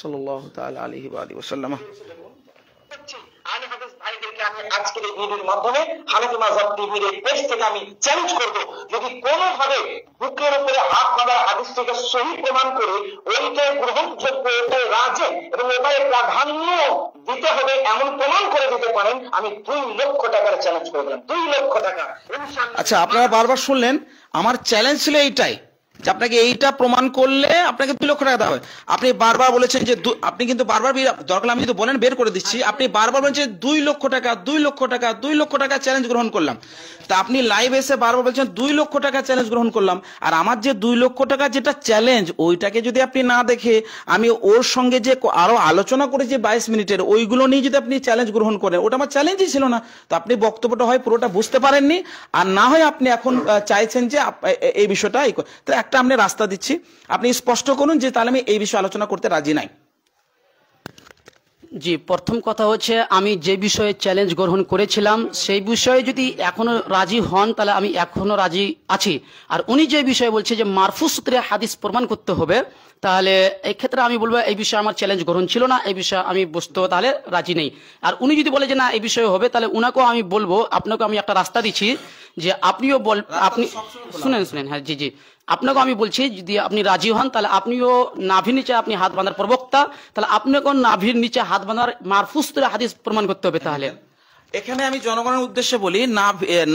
সাল্লাল্লাহু তাআলা আলাইহি ওয়া আলিহি ওয়াসাল্লাম। আজকের এই ভিডিওর মাধ্যমে হানাফি মাযহাব টিভির এই পেজ থেকে আমি চ্যালেঞ্জ করব, যদি কোনোভাবে বুকের উপরে হাত বাঁধার হাদিসটিকে সহিহ প্রমাণ করে ওইটাই গ্রহণযোগ্য, ওইটাই রাজে এবং ওইটাই প্রাধান্য দিতে হবে এমন প্রমাণ করে দিতে পারেন, আমি 2 লক্ষ টাকার চ্যালেঞ্জ করলাম। 2 লক্ষ টাকা। আচ্ছা, আপনারা বারবার শুনলেন, আমার চ্যালেঞ্জ ছিল এইটাই যে আপনাকে এইটা প্রমাণ করলে আপনাকে 2 লক্ষ টাকা দেওয়া হবে। আপনি বারবার বলেছেন যে আপনি কিন্তু বারবার দরকার আমি যদি বলেন বের করে দিচ্ছি, আপনি বারবার বলছেন 2 লক্ষ টাকা 2 লক্ষ টাকা 2 লক্ষ টাকা চ্যালেঞ্জ গ্রহণ করলাম। তা আপনি লাইভ এসে বারবার বলছেন 2 লক্ষ টাকা চ্যালেঞ্জ গ্রহণ করলাম, আর আমার যে 2 লক্ষ টাকা যেটা চ্যালেঞ্জ, ওইটাকে যদি আপনি না দেখে আমি ওর সঙ্গে যে আরো আলোচনা করেছি 22 মিনিটের, ওইগুলো নিয়ে যদি আপনি চ্যালেঞ্জ গ্রহণ করেন, ওটা আমার চ্যালেঞ্জই ছিল না। তো আপনি বক্তব্যটা হয় পুরোটা বুঝতে পারেননি, আর না হয় আপনি এখন চাইছেন যে এই বিষয়টা। তো একটা আপনি রাস্তা দিচ্ছি, আপনি স্পষ্ট করুন যে তাহলে আমি এই বিষয়ে আলোচনা করতে রাজি নাই। জি, প্রথম কথা হচ্ছে আমি যে বিষয়ে চ্যালেঞ্জ গ্রহণ করেছিলাম সেই বিষয়ে যদি এখনো রাজি হন, তাহলে আমি এখনো রাজি আছি। আর উনি যে বিষয়ে বলছে যে মারফু সূত্রে হাদিস প্রমাণ করতে হবে, তাহলে এই ক্ষেত্রে আমি বলবো এই বিষয়ে আমার চ্যালেঞ্জ গ্রহণ ছিল না, এই বিষয়ে আমি বসতে তাহলে রাজি নেই। আর উনি যদি বলে যে না এই বিষয়ে হবে, তাহলে উনাকেও আমি বলবো, আপনাকে আমি একটা রাস্তা দিচ্ছি যে আপনিও আপনি শুনেন। হ্যাঁ জি, আপনাকেও আমি বলছি যদি আপনি রাজি হন, তাহলে আপনিও নাভির নিচে আপনি হাত বাঁধার প্রবক্তা, তাহলে আপনাকেও নাভির নিচে হাত বাঁধার মারফু সূত্রে হাদিস প্রমাণ করতে হবে। তাহলে এখানে আমি জনগণের উদ্দেশ্যে বলি,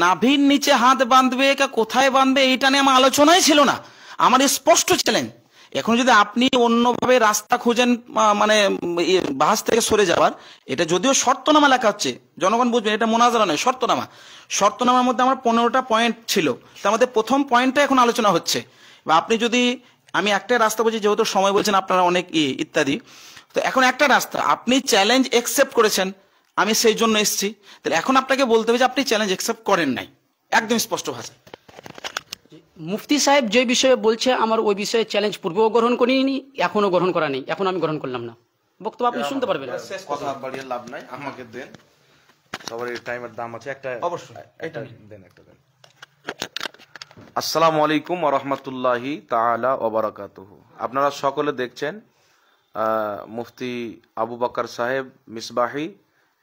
নাভির নিচে হাত বাঁধবে কোথায় বাঁধবে এইটা নিয়ে আমার আলোচনাই ছিল না, আমার স্পষ্ট চ্যালেঞ্জ। এখন যদি আপনি অন্যভাবে রাস্তা খুঁজেন, মানে বাহাস থেকে সরে যাওয়ার, এটা যদিও শর্তনামা লেখা হচ্ছে, জনগণ বুঝবেন এটা মুনাজারা নয়, শর্তনামার মধ্যে আমার 15টা পয়েন্ট ছিল, তার মধ্যে প্রথম পয়েন্টটা এখন আলোচনা হচ্ছে। বা আপনি যদি, আমি একটাই রাস্তা বলছি, যেহেতু সময় বলছেন আপনারা অনেক ইত্যাদি, তো এখন একটা রাস্তা, আপনি চ্যালেঞ্জ অ্যাকসেপ্ট করেছেন, আমি সেই জন্য এসেছি, তাহলে এখন আপনাকে বলতে হবে যে আপনি চ্যালেঞ্জ অ্যাকসেপ্ট করেন নাই, একদম স্পষ্ট ভাষা। মুফতি সাহেব যে বিষয়ে বলছে আমার ওই বিষয়ে চ্যালেঞ্জ পূর্বেও গ্রহণ করিনি, এখনো গ্রহণ করা নেই, এখন আমি গ্রহণ করলাম না। বক্তব্য আপনি শুনতে পারবেন। কথা বাড়িয়ে লাভ নাই, আমাকে দেন, সবার টাইমের দাম আছে, একটা অবশ্যই এটা দেন, একটা দেন। আসসালামু আলাইকুম ওয়া রাহমাতুল্লাহি তাআলা ওয়া বারাকাতুহু। আপনারা সকলে দেখছেন মুফতি আবু বকর সাহেব মিসবাহি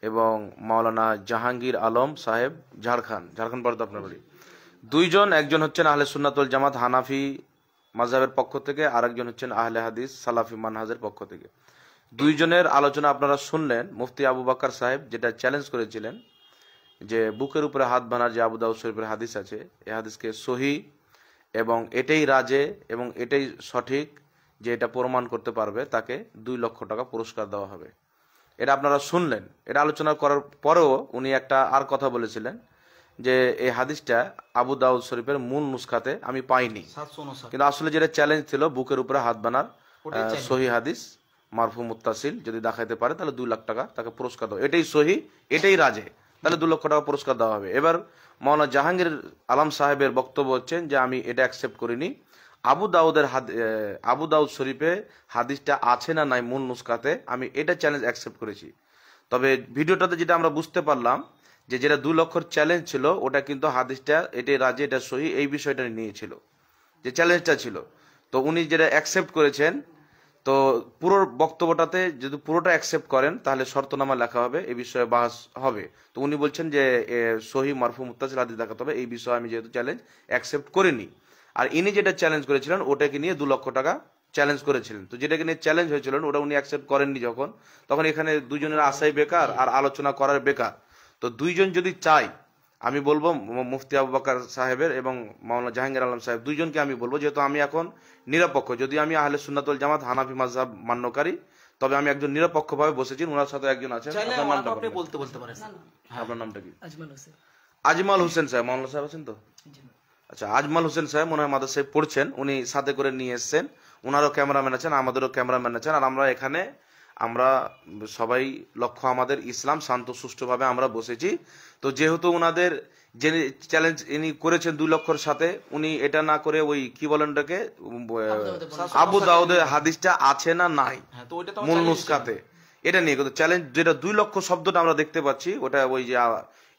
এবং মাওলানা জাহাঙ্গীর আলম সাহেব ঝাড়খণ্ড পড়তো আপনার বাড়ি। দুইজন, একজন হচ্ছেন আহলে সুন্নাত ওয়াল জামাত হানাফি মাযহাবের পক্ষ থেকে, আরেকজন হচ্ছেন আহলে হাদিস সালাফি মানহাজের পক্ষ থেকে। দুইজনের আলোচনা আপনারা শুনলেন। মুফতি আবু বকর সাহেব যেটা চ্যালেঞ্জ করেছিলেন যে বুকের উপরে হাত বাঁধার যে আবু দাউদ শরীফের হাদিস আছে, এই হাদিসকে সহি এবং এটাই রাজে এবং এটাই সঠিক, যে এটা প্রমাণ করতে পারবে তাকে 2 লক্ষ টাকা পুরস্কার দেওয়া হবে। এটা আপনারা শুনলেন। এটা আলোচনা করার পরেও উনি একটা আর কথা বলেছিলেন যে এই হাদিসটা আবু দাউদ শরীফের মূল নুসখাতে আমি পাইনি, কিন্তু আসলে যেটা চ্যালেঞ্জ ছিল বুকের উপরে হাত বাঁধার সহি হাদিস মারফু মুত্তাসিল যদি দেখাইতে পারে তাহলে 2 লাখ টাকা তাকে পুরস্কার দেওয়া, এটাই সহি এটাই রাজে। তাহলে 2 লক্ষ টাকা পুরস্কার দেওয়া হবে। এবার মাওলানা জাহাঙ্গীর আলম সাহেবের বক্তব্য হচ্ছেন যে আমি এটা অ্যাকসেপ্ট করিনি, আবু দাউদ শরীফে হাদিসটা আছে না নাই মূল নুসখাতে, আমি এটা চ্যালেঞ্জ অ্যাকসেপ্ট করেছি। তবে ভিডিওটাতে যেটা আমরা বুঝতে পারলাম যে যেটা 2 লক্ষর চ্যালেঞ্জ ছিল ওটা কিন্তু হাদিসটা এটাই রাজি, এটা সহি, এই বিষয়টা নিয়েছিল যে চ্যালেঞ্জটা ছিল। তো উনি যেটা অ্যাকসেপ্ট করেছেন, তো পুরো বক্তব্যটাতে যদি পুরোটা অ্যাকসেপ্ট করেন তাহলে শর্তনামা লেখা হবে, এই বিষয়ে বাহাস হবে। তো উনি বলছেন যে সহি মারফু মুত্তাসিল হাদিস দেখাতে হবে, এই বিষয়ে আমি যেহেতু চ্যালেঞ্জ অ্যাকসেপ্ট করিনি। আর ইনি যেটা চ্যালেঞ্জ করেছিলেন ওটাকে নিয়ে 2 লক্ষ টাকা চ্যালেঞ্জ করেছিলেন। তো যেটাকে নিয়ে চ্যালেঞ্জ হয়েছিলেন ওটা উনি অ্যাকসেপ্ট করেননি যখন, তখন এখানে দুজনের আশাই বেকার আর আলোচনা করার বেকার। তো দুইজন যদি চাই, আমি বলবো মুফতি আবু বকর সাহেবের এবং মাওলানা জাহাঙ্গীর আলম সাহেব দুইজনকে আমি বলবো, যেহেতু আমি এখন নিরপেক্ষ, যদি আমি আহলে সুন্নাত ওয়াল জামাত হানাফি মাযহাব মান্যকারী, তবে আমি একজন নিরপেক্ষভাবে বসেছি। ওনার সাথে একজন আছেন, আপনার নামটা আপনি বলতে পারেন। আপনার নামটা কি? আজমাল হোসেন সাহেব। মাওলানা সাহেব আছেন তো? আচ্ছা, আজমাল হোসেন সাহেব মনে হয় মাদ্রাসায় পড়ছেন, উনি সাথে করে নিয়ে এসছেন। ওনারও ক্যামেরাম্যান আছেন, আমাদেরও ক্যামেরাম্যান আছেন। আর আমরা সবাই লক্ষ্য আমাদের ইসলাম, শান্ত সুষ্ঠুভাবে আমরা বসেছি। তো যেহেতু ওনাদের যে চ্যালেঞ্জ ইনি করেছেন 2 লক্ষর সাথে, উনি এটা না করে ওই কি বলেন ওটাকে আবু দাউদের হাদিসটা আছে না নাই মূল নুসখাতে, এটা নিয়ে কিন্তু চ্যালেঞ্জ, যেটা 2 লক্ষ শব্দটা আমরা দেখতে পাচ্ছি ওটা ওই যে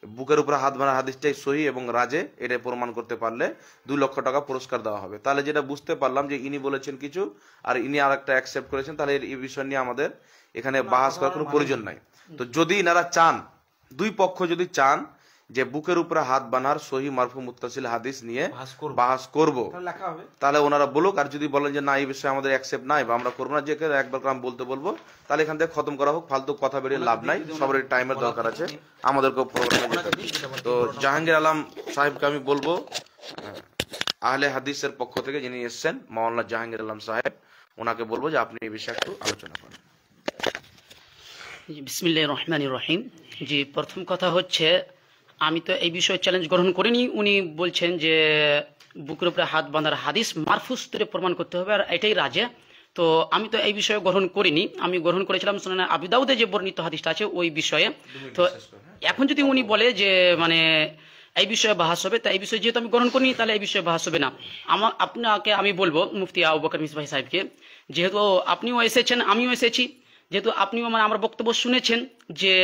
বুকের উপরে হাত মারা হাদিসটাই সহি এবং রাজে, এটা প্রমাণ করতে পারলে 2 লক্ষ টাকা পুরস্কার দেওয়া হবে। তাহলে যেটা বুঝতে পারলাম যে ইনি বলেছেন কিছু আর ইনি আর একটা অ্যাকসেপ্ট করেছেন, তাহলে এই বিষয় নিয়ে আমাদের এখানে বাহাস করার কোনো প্রয়োজন নাই। তো যদি এনারা চান, 2 পক্ষ যদি চান যে বুকের উপরে হাত বানার সহি মারফু মুত্তাসিল হাদিস নিয়ে বাহাস করব, তাহলে ওনারা বলুক। আর যদি বলেন যে না, এই বিষয়ে আমাদের অ্যাকসেপ্ট নাই বা আমরা করবো না, যে একবার আমি বলবো, তাহলে এখান থেকে খতম করা হোক। ফালতু কথা বেরিয়ে লাভ নাই, সবার টাইমের দরকার আছে, আমাদেরকেও প্রোগ্রামে যেতে হবে। তো জাহাঙ্গীর আলম সাহেবকে আমি বলবো, আহলে হাদিসের পক্ষ থেকে যিনি এসছেন মাওলানা জাহাঙ্গীর আলম সাহেব, ওনাকে বলবো যে আপনি এই বিষয়ে একটু আলোচনা করেন। বিসমিল্লাহির রহমানির রহিম। জি, প্রথম কথা হচ্ছে আমি তো এই বিষয়ে চ্যালেঞ্জ গ্রহণ করিনি। উনি বলছেন যে বুকের উপরে হাত বাঁধার হাদিস মারফুস করে প্রমাণ করতে হবে আর এটাই রাজে। তো আমি তো এই বিষয়ে গ্রহণ করিনি, আমি গ্রহণ করেছিলাম সুনানে আবু দাউদে যে বর্ণিত হাদিসটা আছে ওই বিষয়ে। তো এখন যদি উনি বলে যে মানে এই বিষয়ে বাহাস হবে, তা এই বিষয়ে যেহেতু আমি গ্রহণ করিনি তাহলে এই বিষয়ে বাহাস হবে না। আপনাকে আমি বলবো মুফতি আবু বকর মিসবাহ সাহেবকে, যেহেতু আপনিও এসেছেন আমিও এসেছি, যেহেতু আপনিও মানে আমার বক্তব্য শুনেছেন যে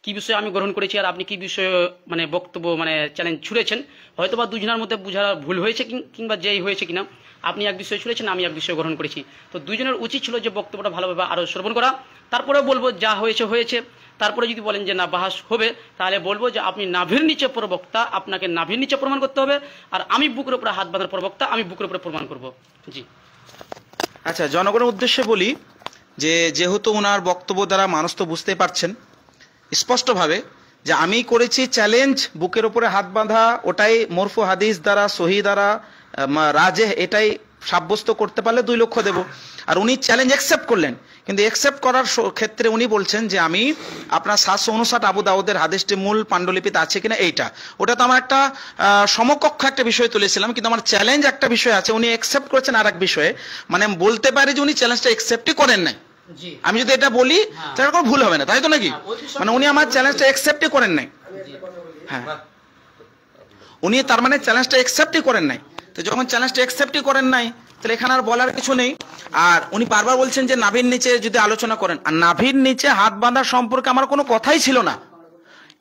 কি বিষয়ে আমি গ্রহণ করেছি আর আপনি কি বিষয়ে মানে বক্তব্য মানে চ্যালেঞ্জ ছুড়েছেন, হয়তো বা দুজনের মধ্যে বোঝার ভুল হয়েছে কিংবা যেই হয়েছে কিনা, আপনি এক বিষয় ছুড়েছেন আমি এক বিষয় গ্রহণ করেছি। তো দুজনের উচিত ছিল যে বক্তব্যটা ভালোভাবে আরো শ্রবণ করা, তারপরে বলবো যা হয়েছে হয়েছে। তারপরে যদি বলেন যে না বাহাস হবে, তাহলে বলবো যে আপনি নাভির নিচে প্রবক্তা, আপনাকে নাভির নিচে প্রমাণ করতে হবে, আর আমি বুকের উপরে হাত বাঁধার প্রবক্তা, আমি বুকের উপরে প্রমাণ করব। জি আচ্ছা, জনগণের উদ্দেশ্যে বলি যে যেহেতু ওনার বক্তব্য দ্বারা মানুষ তো বুঝতে পারছেন স্পষ্টভাবে যে আমি করেছি চ্যালেঞ্জ, বুকের উপরে হাত বাঁধা ওটাই মরফু হাদিস দ্বারা সহি দ্বারা রাজে, এটাই সাব্যস্ত করতে পারলে 2 লক্ষ দেব। আর উনি চ্যালেঞ্জ অ্যাকসেপ্ট করলেন, কিন্তু অ্যাকসেপ্ট করার ক্ষেত্রে উনি বলছেন যে আমি আপনার 759 আবু দাউদের হাদিসটি মূল পাণ্ডুলিপিতে আছে কিনা এইটা, ওটা তো আমার একটা সমকক্ষ একটা বিষয় তুলেছিলাম, কিন্তু আমার চ্যালেঞ্জ একটা বিষয় আছে, উনি অ্যাকসেপ্ট করেছেন আর এক বিষয়ে, মানে বলতে পারি যে উনি চ্যালেঞ্জটা অ্যাকসেপ্টই করেন নাই। আমি যদি এটা বলি তাহলে কোনো ভুল হবে না, তাই তো নাকি? মানে উনি আমার চ্যালেঞ্জটা অ্যাকসেপ্টই করেন নাই। হ্যাঁ, উনি তার মানে চ্যালেঞ্জটা অ্যাকসেপ্টই করেন নাই। তো যখন চ্যালেঞ্জটা অ্যাকসেপ্টই করেন নাই তাহলে এখানে আর বলার কিছু নেই। আর উনি বারবার বলছেন যে নাভির নিচে যদি আলোচনা করেন, আর নাভির নিচে হাত বাঁধা সম্পর্কে আমার কোনো কথাই ছিল না।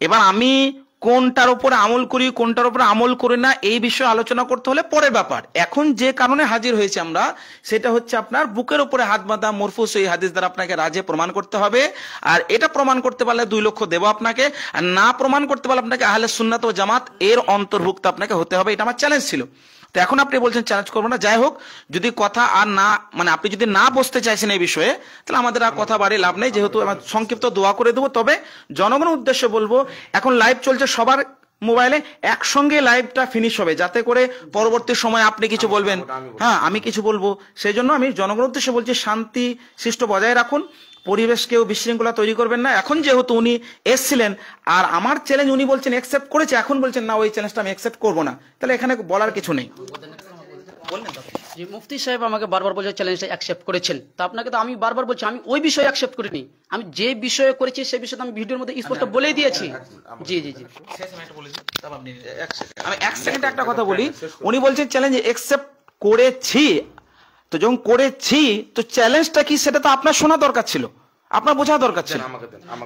এবার আমি কোনটার উপরে আমল করি কোনটার উপরে আমল করি না এই বিষয়ে আলোচনা করতে হলে পরের ব্যাপার। এখন যে কারণে হাজির হয়েছে আমরা, সেটা হচ্ছে আপনার বুকের উপরে হাত বাঁধা মরফুস এই হাদিস দ্বারা আপনাকে রাজে প্রমাণ করতে হবে। আর এটা প্রমাণ করতে পারলে 2 লক্ষ দেব আপনাকে, আর না প্রমাণ করতে পারলে আপনাকে আহলে সুন্নাত ও জামাত এর অন্তর্ভুক্ত আপনাকে হতে হবে। এটা আমার চ্যালেঞ্জ ছিল। তো এখন আপনি বলছেন চ্যালেঞ্জ করবো না, যাই হোক, যদি কথা আর না মানে আপনি যদি না বসতে চাইছেন এই বিষয়ে, তাহলে আমাদের আর কথা বাড়িয়ে লাভ নেই, যেহেতু আমার সংক্ষিপ্ত দোয়া করে দেবো। তবে জনগণের উদ্দেশ্যে বলবো, এখন লাইভ চলছে সবার মোবাইলে, একসঙ্গে লাইভটা ফিনিশ হবে, যাতে করে পরবর্তী সময় আপনি কিছু বলবেন, হ্যাঁ আমি কিছু বলবো, সেই জন্য আমি জনগণের উদ্দেশ্যে বলছি শান্তি সৃষ্ট বজায় রাখুন, পরিবেশকেও বিশৃঙ্খলা তৈরি করবেন না। এখন যেহেতু উনি এসছিলেন আর আমার চ্যালেঞ্জ উনি বলছেন অ্যাকসেপ্ট করেছে, এখন বলছেন না ওই চ্যালেঞ্জটা আমি অ্যাকসেপ্ট করবো না, তাহলে এখানে বলার কিছু নেই। জি, মুফতি সাহেব আমাকে বারবার বলছে চ্যালেঞ্জটা অ্যাকসেপ্ট করেছেন, তা আপনাকে তো আমি বারবার বলছি আমি ওই বিষয়ে অ্যাকসেপ্ট করিনি, আমি যে বিষয়ে করেছি সেই বিষয়ে আমি ভিডিওর মধ্যে স্পষ্ট বলেই দিয়েছি। জি জি জি আমি এক সেকেন্ডে একটা কথা বলি। উনি বলছেন চ্যালেঞ্জ একসেপ্ট করেছি, তো যখন করেছি তো চ্যালেঞ্জটা কি সেটা তো আপনার শোনা দরকার ছিল, আপনার বোঝা দরকার ছিল।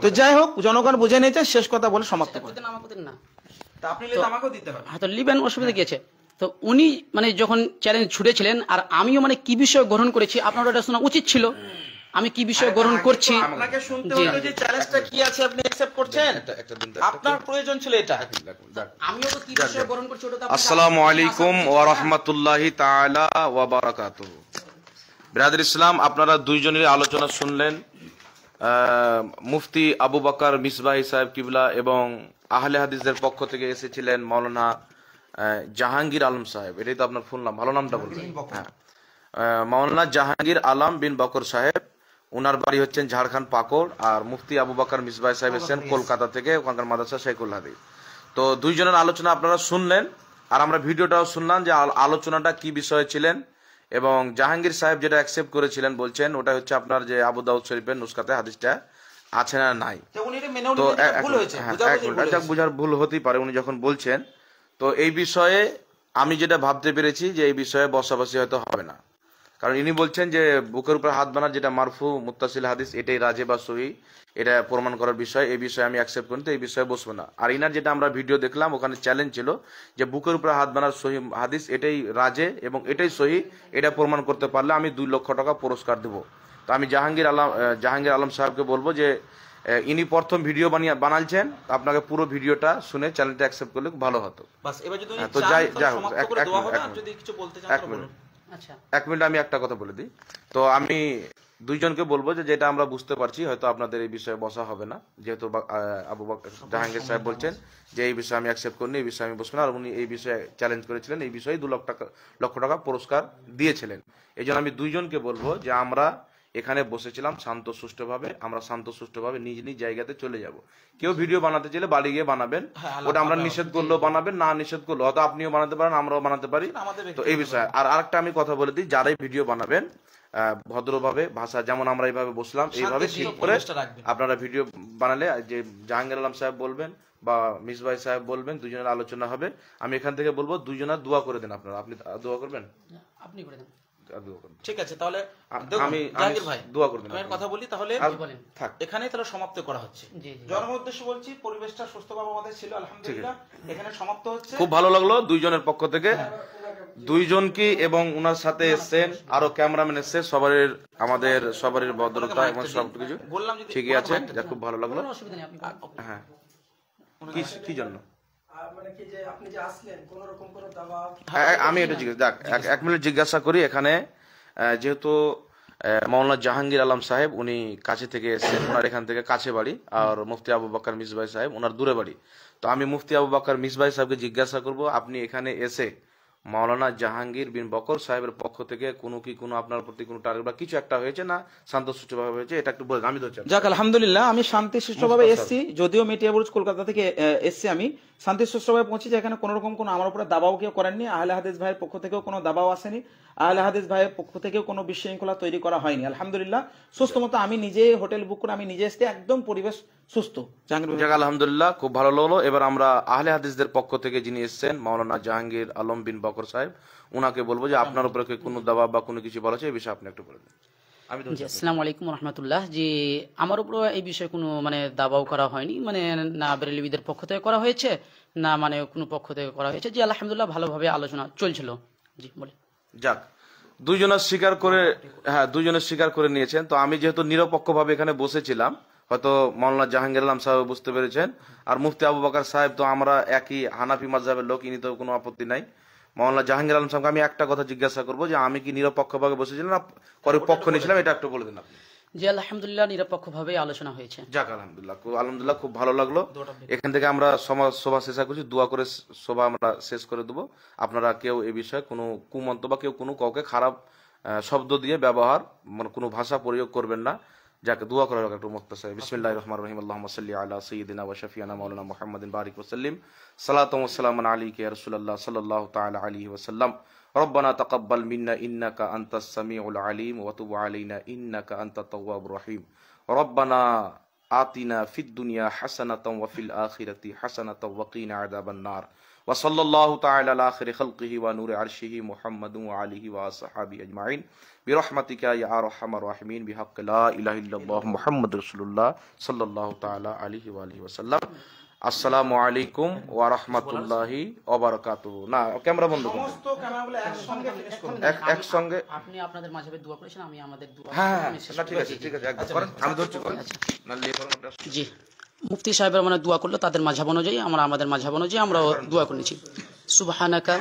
তো যাই হোক, জনগণ বুঝে নিয়েছে, শেষ কথা বলে সমাপ্ত করেন। আমাকে দেন না, তা আপনি নিলে আমাকেও দিতে হবে। হ্যাঁ তো লিবেন, অসুবিধা গিয়েছে। তো উনি মানে যখন চ্যালেঞ্জ ছুড়েছিলেন আর আমিও মানে কি বিষয় গ্রহণ করেছি আপনার ওটা শোনা উচিত ছিল, আমি কি বিষয় গ্রহণ করছি। আপনাকে শুনতে হলো যে চ্যালেঞ্জটা কি আছে আপনি অ্যাকসেপ্ট করছেন, আপনার প্রয়োজন ছিল এটা। আমিও তো কি বিষয় গ্রহণ করছি ওটা তো আপনি- আসসালামু আলাইকুম ওয়া রাহমাতুল্লাহি তাআলা ওয়া বারাকাতুহু। বিরাদর ইসলাম, আপনারা দুইজনের আলোচনা শুনলেন। মুফতি আবু বকর মিসবাহি সাহেব কিবলা এবং আহলে হাদিসদের পক্ষ থেকে এসেছিলেন মাওলানা জাহাঙ্গীর আলম সাহেব। এটাই তো আপনার ফুল নাম, ভালো নামটা বলবেন। হ্যাঁ, মাওলানা জাহাঙ্গীর আলম বিন বকর সাহেব, ওনার বাড়ি হচ্ছেন ঝাড়খণ্ড পাকড়। আর মুফতি আবু বকর মিসবাহি সাহেব এসেছেন কলকাতা থেকে, ওখানকার মাদ্রাসা শেখুল হাদিস। তো দুইজনের আলোচনা আপনারা শুনলেন, আর আমরা ভিডিওটাও শুনলাম যে আলোচনাটা কি বিষয়ে ছিলেন। এবং জাহাঙ্গীর সাহেব যেটা অ্যাকসেপ্ট করেছিলেন বলছেন ওটা হচ্ছে আপনার যে আবু দাউদ শরীফের নুসখাতে হাদিসটা আছে না নাই। তো বোঝার ভুল হতেই পারে উনি যখন বলছেন। তো এই বিষয়ে আমি যেটা ভাবতে পেরেছি যে এই বিষয়ে বসাবসি হয়তো হবে না, কারণ ইনি বলছেন যে বুকের উপর হাত বানার যেটা মারফু মুত্তাসিল হাদিস এটাই রাজে বা সহি, এটা প্রমাণ করার বিষয়, এই বিষয়ে আমি অ্যাকসেপ্ট করি, তো এই বিষয়ে বসবো না। আর ইনার যেটা আমরা ভিডিও দেখলাম ওখানে চ্যালেঞ্জ ছিল যে বুকের উপরে হাত বানার সহি হাদিস এটাই রাজে এবং এটাই সহি, এটা প্রমাণ করতে পারলে আমি 2 লক্ষ টাকা পুরস্কার দেবো। তো আমি জাহাঙ্গীর আলম সাহেবকে বলবো যে ইনি প্রথম ভিডিও বানাচ্ছেন, আপনাকে পুরো ভিডিওটা শুনে চ্যানেলটা অ্যাকসেপ্ট করলে ভালো হতো। তো যাই আচ্ছা 1 মিনিট আমি একটা কথা বলে দিই। তো আমি দুইজনকে বলবো যে যেটা আমরা বুঝতে পারছি হয়তো আপনাদের এই বিষয়ে বসা হবে না, যেহেতু আবু বকর জাহাঙ্গীর সাহেব বলছেন যে এই বিষয়ে আমি অ্যাকসেপ্ট করিনি, এই বিষয়ে আমি বসবো না, আর উনি এই বিষয়ে চ্যালেঞ্জ করেছিলেন, এই বিষয়ে 2 লক্ষ টাকা পুরস্কার দিয়েছিলেন। এই জন্য আমি দুইজনকে বলবো যে আমরা এখানে বসেছিলাম শান্ত সুষ্ঠুভাবে, আমরা শান্ত সুষ্ঠুভাবে নিজ নিজ জায়গাতে চলে যাব। কেউ ভিডিও বানাতে চাইলে বাড়ি গিয়ে বানাবেন, ওটা আমরা নিষেধ করলেও বানাবেন, না নিষেধ করলো হয়তো আপনিও বানাতে পারেন, আমরাও বানাতে পারি। তো এই বিষয়ে আর আরেকটা আমি কথা বলে দিই, যারাই ভিডিও বানাবেন ভদ্রভাবে ভাষা, যেমন আমরা এইভাবে বসলাম এইভাবে ঠিক করে আপনারা ভিডিও বানালে, যে জাহাঙ্গীর আলম সাহেব বলবেন বা মিসবাই সাহেব বলবেন, দুজনের আলোচনা হবে। আমি এখান থেকে বলবো দুজনের দোয়া করে দেন আপনারা। আপনি দোয়া করবেন? আপনি করে দেন। ঠিক আছে, তাহলে আমি জাহাঙ্গীর ভাই দোয়া করবেন। আমি কথা বলি তাহলে, থাক এখানেই তাহলে সমাপ্ত করা হচ্ছে। জনগণ উদ্দেশ্যে বলছি, পরিবেশটা সুস্থভাবে আমাদের ছিল আলহামদুলিল্লাহ, এখানে সমাপ্ত হচ্ছে। খুব ভালো লাগলো দুইজনের পক্ষ থেকে, দুইজনকে এবং ওনার সাথে এসছেন আরো ক্যামেরাম্যান এসছে, আমাদের সবারই ভদ্রতা এবং সবকিছু ঠিকই আছে, যা খুব ভালো লাগলো। অসুবিধা নেই, আপনি হ্যাঁ, কি জন্য আমি এটা এক মিনিট জিজ্ঞাসা করি। এখানে যেহেতু মাওলানা জাহাঙ্গীর আলম সাহেব উনি কাছে থেকে এসেছেন, ওনার এখান থেকে কাছে বাড়ি, আর মুফতি আবু বকর মিসবাই সাহেব ওনার দূরে বাড়ি। তো আমি মুফতি আবু বকর মিসবাই সাহেবকে জিজ্ঞাসা করব, আপনি এখানে এসে মাওলানা জাহাঙ্গীর বিন বকর সাহেবের পক্ষ থেকে কোনো আপনার প্রতি কোনো টার্গেট বা কিছু একটা হয়েছে না শান্তশিষ্টভাবে হয়েছে, এটা একটু বলেন। আমি তো যাক আলহামদুলিল্লাহ, আমি শান্তিশিষ্টভাবে এসেছি, যদিও মেটিয়াবুরুজ কলকাতা থেকে এসেছি, আমি শান্তিশিষ্টভাবে পৌঁছেছি। এখানে কোনো রকম কোনো আমার উপরে দাবাও কেউ করেননি, আহলে হাদিস ভাইয়ের পক্ষ থেকেও কোনো দাবাও আসেনি, আহলে হাদিস ভাইয়ের পক্ষ থেকেও কোনো বিশৃঙ্খলা তৈরি করা হয়নি। আলহামদুলিল্লাহ সুস্থ মতো আমি নিজে হোটেল বুক করে আমি নিজে এসেছি, একদম পরিবেশ সুস্থ। আলহামদুলিল্লাহ, খুব ভালো লাগলো। এবার আমরা আহলে হাদিসদের পক্ষ থেকে যিনি এসেছেন মাওলানা জাহাঙ্গীর আলম বিন বকর সাহেব, উনাকে বলবো যে আপনার উপরে কোনো দাবা বা কোনো কিছু বলা আছে এই বিষয়ে আপনি একটু বলে দেন। আসসালামু আলাইকুম রহমতুল্লাহ। যে আমার উপর এই বিষয়ে কোনো মানে দাবাও করা হয়নি, মানে না বেরেলবিদের পক্ষ থেকে করা হয়েছে না মানে কোনো পক্ষ থেকে করা হয়েছে। জি আলহামদুলিল্লাহ ভালোভাবে আলোচনা চলছিল। জি বলে যাক, দুইজনের স্বীকার করে নিয়েছেন। তো আমি যেহেতু নিরপেক্ষভাবে এখানে বসেছিলাম, হয়তো মাওলানা জাহাঙ্গীর আলম সাহেব বুঝতে পেরেছেন, আর মুফতি আবু বকর সাহেব তো আমরা একই হানাফি মাযহাবের লোক, ইনি তো কোনো আপত্তি নাই। মাওলানা জাহাঙ্গীর আলম সাহেবকে আমি একটা কথা জিজ্ঞাসা করবো যে আমি কি নিরপেক্ষভাবে বসেছিলাম না পক্ষ নিয়েছিলাম, এটা একটু বলে দিন আপনি। জি আলহামদুলিল্লাহ নিরপেক্ষভাবে আলোচনা হয়েছে। যাক আলহামদুলিল্লাহ খুব ভালো লাগলো। এখান থেকে আমরা সভা শেষ করছি, দোয়া করে সভা আমরা শেষ করে দেবো। আপনারা কেউ এই বিষয়ে কোনো কুমন্তব্য বা কেউ কাউকে খারাপ শব্দ দিয়ে ব্যবহার মানে কোনো ভাষা প্রয়োগ করবেন না। যাকে দোয়া করা হোক একটু মুক্তাসার। বিসমিল্লাহির রহমানির রহিম। আল্লাহুম্মা সাল্লি আলা সাইয়্যিদিনা ওয়া শাফিয়ানা মাওলানা মুহাম্মাদিন বারিক ওয়া সাল্লিম। সালাতু ওয়া সালামুন আলাইকা ইয়া রাসূলুল্লাহ সাল্লাল্লাহু তাআলা আলাইহি ওয়া সাল্লাম। ربنا تقبل منا إنك أنت السميع العليم وتب علينا إنك أنت التواب الرحيم ربنا آتنا في الدنيا حسنة وفي الآخرة حسنة وقنا عذاب النار وصلى الله تعالى على آخر خلقه ونور عرشه محمد وعليه وصحبه أجمعين برحمتك يا أرحم الراحمين بحق لا إله إلا الله محمد رسول الله صلى الله تعالى عليه وآله وسلم আসসালামু আলাইকুম ওয়া রাহমাতুল্লাহি ওয়া বারাকাতুহু। না, ক্যামেরা বন্ধ করুন। সমস্ত কালামগুলো একসঙ্গে ফিনিশ করুন। একসঙ্গে আপনি আপনাদের মাঝে দোয়া করেছেন, আমি আমাদের দোয়া হ্যাঁ না, ঠিক আছে ঠিক আছে, একবার করেন, আমি ধরছি করেন না লিয়ে করেন। জি, মুফতি সাহেবের মানে দোয়া করলো তাদের মাঝহাব অনুযায়ী, আমরা আমাদের মাঝহাব অনুযায়ী আমরা দোয়া করে নিচ্ছি। সুবহানাকা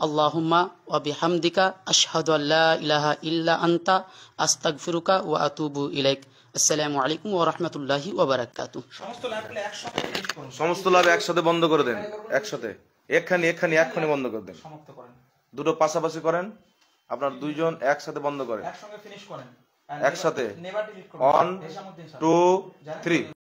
আল্লাহুম্মা ওয়া বিহামদিকা আশহাদু আল্লা ইলাহা ইল্লা আনতা আস্তাগফিরুকা ওয়া আতুবু ইলাইক। আসসালামু আলাইকুম ওয়া রাহমাতুল্লাহি ওয়া বারাকাতুহু। সমস্ত লাইভগুলো একসঙ্গে ফিনিশ করুন। সমস্ত লাভ একসাথে বন্ধ করে দেন, একসাথে এক্ষুনি বন্ধ করে দেন। সমাপ্ত করেন। দুটো পাশাপাশি করেন, আপনার দুইজন একসাথে বন্ধ করেন, একসঙ্গে ফিনিশ করেন। একসাথে নেভার ডিলিট করুন। 1 2 3